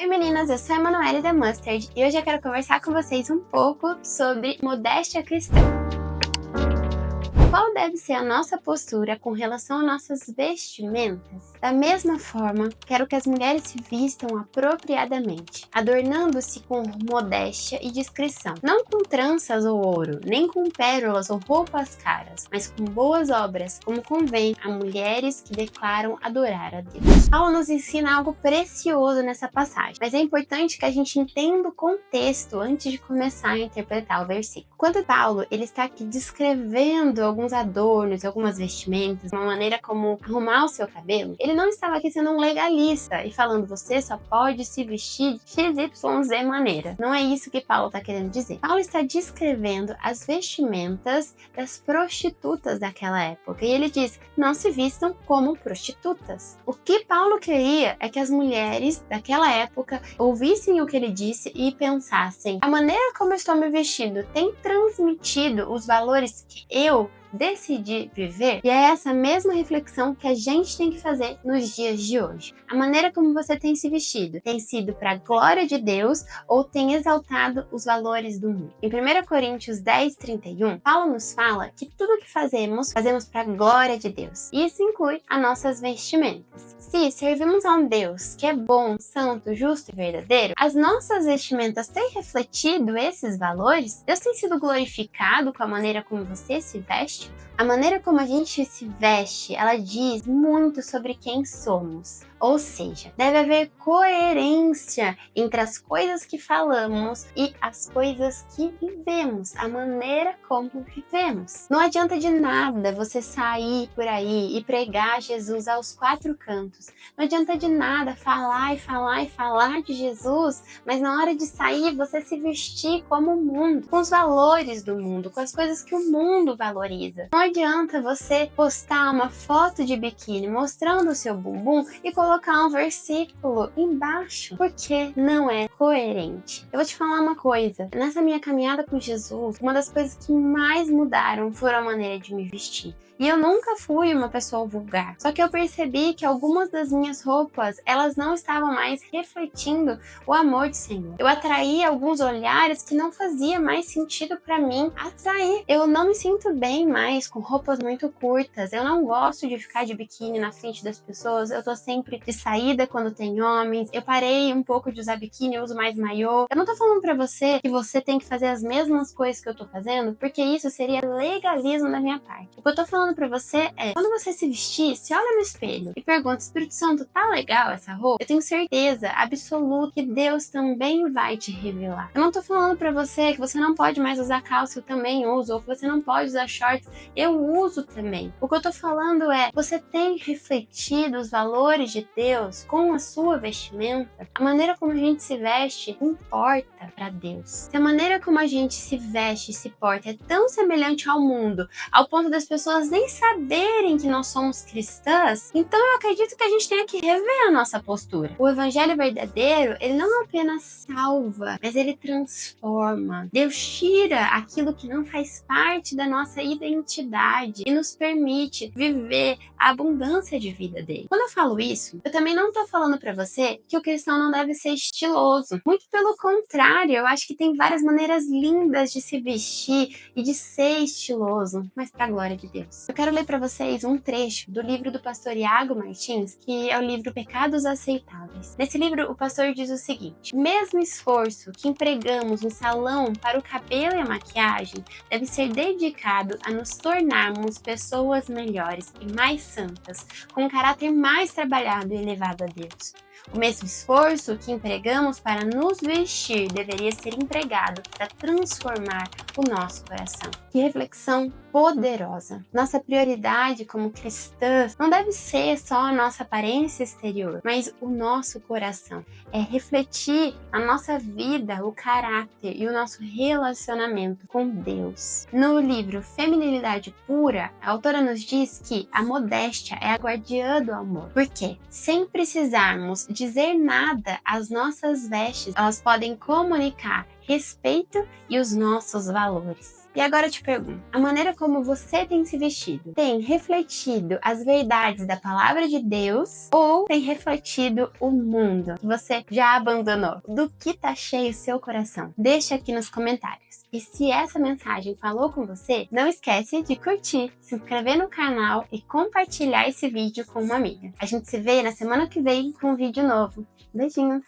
Oi meninas, eu sou a Emanuele da Mustard e hoje eu quero conversar com vocês um pouco sobre modéstia cristã. Qual deve ser a nossa postura com relação às nossas vestimentas? Da mesma forma, quero que as mulheres se vistam apropriadamente, adornando-se com modéstia e discrição, não com tranças ou ouro, nem com pérolas ou roupas caras, mas com boas obras, como convém a mulheres que declaram adorar a Deus. Paulo nos ensina algo precioso nessa passagem, mas é importante que a gente entenda o contexto antes de começar a interpretar o versículo. Quando Paulo ele está aqui descrevendo alguns adornos, algumas vestimentas, uma maneira como arrumar o seu cabelo, ele não estava aqui sendo um legalista e falando você só pode se vestir de XYZ maneira. Não é isso que Paulo está querendo dizer. Paulo está descrevendo as vestimentas das prostitutas daquela época e ele diz, não se vistam como prostitutas. O que Paulo queria é que as mulheres daquela época ouvissem o que ele disse e pensassem, a maneira como eu estou me vestindo tem transmitido os valores que eu decidi viver? E é essa mesma reflexão que a gente tem que fazer nos dias de hoje. A maneira como você tem se vestido tem sido para a glória de Deus ou tem exaltado os valores do mundo? Em 1 Coríntios 10:31, Paulo nos fala que tudo que fazemos para a glória de Deus. E isso inclui as nossas vestimentas. Se servimos a um Deus que é bom, santo, justo e verdadeiro, as nossas vestimentas têm refletido esses valores? Deus tem sido glorificado com a maneira como você se veste? A maneira como a gente se veste, ela diz muito sobre quem somos. Ou seja, deve haver coerência entre as coisas que falamos e as coisas que vivemos, a maneira como vivemos. Não adianta de nada você sair por aí e pregar Jesus aos quatro cantos. Não adianta de nada falar e falar e falar de Jesus, mas na hora de sair você se vestir como o mundo, com os valores do mundo, com as coisas que o mundo valoriza. Não adianta você postar uma foto de biquíni mostrando o seu bumbum e colocar um versículo embaixo, porque não é coerente. Eu vou te falar uma coisa, nessa minha caminhada com Jesus, uma das coisas que mais mudaram foi a maneira de me vestir. E eu nunca fui uma pessoa vulgar. Só que eu percebi que algumas das minhas roupas, elas não estavam mais refletindo o amor do Senhor. Eu atraía alguns olhares que não fazia mais sentido para mim atrair. Eu não me sinto bem mais com roupas muito curtas. Eu não gosto de ficar de biquíni na frente das pessoas. Eu tô sempre de saída quando tem homens. Eu parei um pouco de usar biquíni, eu uso mais maiô. Eu não tô falando pra você que você tem que fazer as mesmas coisas que eu tô fazendo, porque isso seria legalismo da minha parte. O que eu tô falando pra você é, quando você se vestir, se olha no espelho e pergunta, Espírito Santo, tá legal essa roupa? Eu tenho certeza absoluta que Deus também vai te revelar. Eu não tô falando pra você que você não pode mais usar calça, eu também uso, ou que você não pode usar shorts, eu uso também. O que eu tô falando é, você tem refletido os valores de Deus com a sua vestimenta? A maneira como a gente se veste importa pra Deus. Se a maneira como a gente se veste e se porta é tão semelhante ao mundo, ao ponto das pessoas nem saberem que nós somos cristãs, então eu acredito que a gente tem que rever a nossa postura. O evangelho verdadeiro, ele não apenas salva, mas ele transforma. Deus tira aquilo que não faz parte da nossa identidade e nos permite viver a abundância de vida dele. Quando eu falo isso, eu também não tô falando pra você que o cristão não deve ser estiloso. Muito pelo contrário, eu acho que tem várias maneiras lindas de se vestir e de ser estiloso, mas pra glória de Deus. Eu quero ler pra vocês um trecho do livro do pastor Iago Martins, que é o livro Pecados Aceitáveis. Nesse livro, o pastor diz o seguinte: mesmo esforço que empregamos no salão para o cabelo e a maquiagem deve ser dedicado a nos tornarmos pessoas melhores e mais santas, com um caráter mais trabalhado e elevado a Deus. O mesmo esforço que empregamos para nos vestir deveria ser empregado para transformar o nosso coração. Que reflexão poderosa! Nossa prioridade como cristãs não deve ser só a nossa aparência exterior, mas o nosso coração. É refletir a nossa vida, o caráter e o nosso relacionamento com Deus. No livro Feminilidade Pura, a autora nos diz que a modéstia é a guardiã do amor. Porque, sem precisarmos dizer nada, as nossas vestes, elas podem comunicar respeito e os nossos valores. E agora eu te pergunto, a maneira como você tem se vestido tem refletido as verdades da palavra de Deus ou tem refletido o mundo que você já abandonou? Do que tá cheio o seu coração? Deixa aqui nos comentários. E se essa mensagem falou com você, não esquece de curtir, se inscrever no canal e compartilhar esse vídeo com uma amiga. A gente se vê na semana que vem com um vídeo novo. Beijinhos!